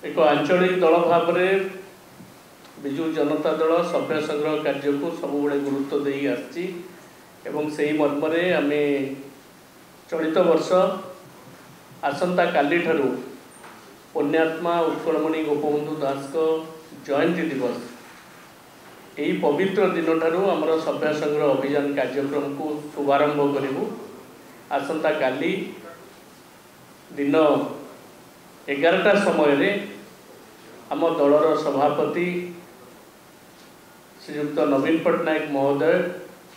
एक आंचलिक दल भाव में विजु जनता दल सभ्य संग्रह कार्य को सब गुरुत्व दे आसी मर्म आम चलित वर्ष आसंता काली ठारू पुण्यात्मा उत्कलमणि गोपबंधु दास को जयंती दिवस यही पवित्र दिन ठारू आमर सभ्य संग्रह अभियान कार्यक्रम को शुभारंभ करूँ। आसंता काली दिन 11टा समय आम दलर सभापति श्रीयुक्त नवीन पट्टनायक महोदय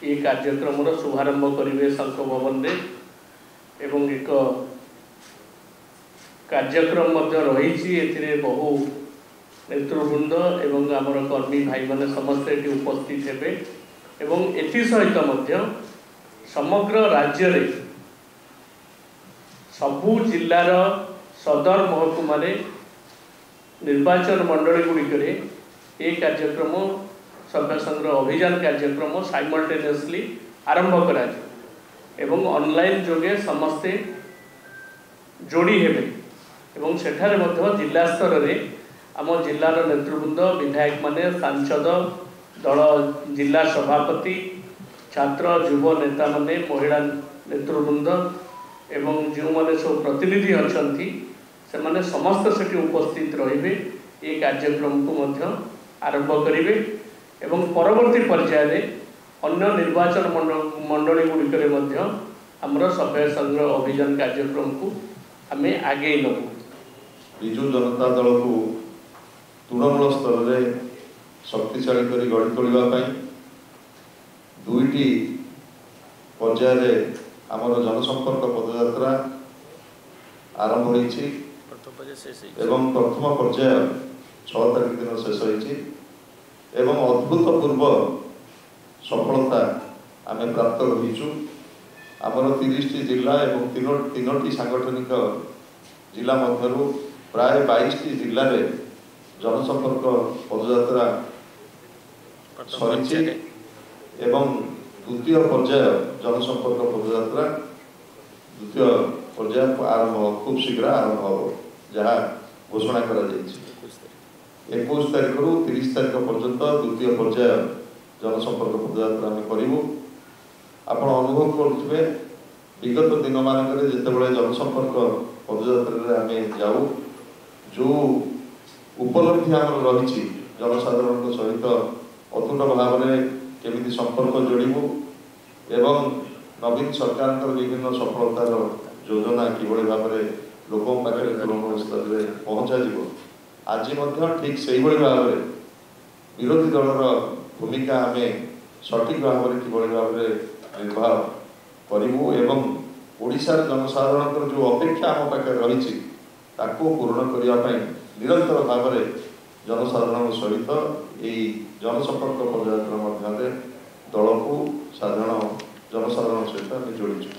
ये कार्यक्रम शुभारंभ करेंगे शंख भवन में एवं एक कार्यक्रम रही बहु नेतृवृंद एवं आमर कर्मी भाई माने समस्ते ये उपस्थित हेबे एवं एथि सहित समग्र राज्य रे सबू जिलार सदर महकुमा निर्वाचन मंडली गुड़िक ये कार्यक्रम सभ्य संग्रह अभियान कार्यक्रम साइमल्टेनियसली आरंभ करा एवं ऑनलाइन जोगे समस्ते जोड़ी हेबे एवं सेठारे मध्य जिला स्तर रे आम जिलार नेतृवृंद विधायक माने सांसद दल जिला सभापति छात्र युव नेता माने महिला नेतृवृंद एवं जो माने सब प्रतिनिधि अछंती से माने समस्त सेठी उपस्थित रहिबे ये कार्यक्रम को मध्य आरंभ करिवे एवं परवर्ती पर्याय रे अन्य निर्वाचन मंडली गुड़िक मध्य आमर सभ्य संग्रह अभियान कार्यक्रम को आम आगे नबू। विजु जनता दल को तृणमूल स्तर में शक्तिशाली कर गढ़ी तोड़ापी दुईटी पर्याय आमर जनसंपर्क पदयात्रा आरंभ होईछि एवं प्रथम पर्याय 6 तारीख दिन शेष होईछि एवं अभूतपूर्व सफलता आमे प्राप्त होईछु। आमर 30टी जिला एवं तीनोटी सांगठनिक जिला मध्यरु प्राय 22टी जिले में जनसंपर्क पदयात्रा सरी एवं द्वितीय पर्याय जनसंपर्क पदयात्रा द्वितीय पर्याय आरंभ खूब शीघ्र आरंभ हो जहाँ घोषणा करा 21 तारीख रु 30 तारीख पर्यंत द्वितीय पर्याय जनसंपर्क पदयात्रा आम करूँ। आपण अनुभव करुवे विगत दिन मानक जितेबाला जनसंपर्क पदयात्रा आम जाऊ जो उपलब्धि आम रही जनसाधारण सहित अतुट भाव में केमिति संपर्क जोड़ू एवं नवीन सरकार विभिन्न सफलतार योजना किभली भाव में लोकों पाखे तृणमूल स्तर में पहुँचा आज ठीक से भाव में विरोधी दलर भूमिका आम सठिक भाव में किभली भाव में निर्वाह करूँ एवं ओडिशार जनसाधारण जो अपेक्षा आम पाखे रही पूर्ण करने निरंतर भाव में जनसाधारण सहित यही जनसंपर्क पदयात्रा मध्य दल को साधारण जनसाधारण सहित जोड़ी।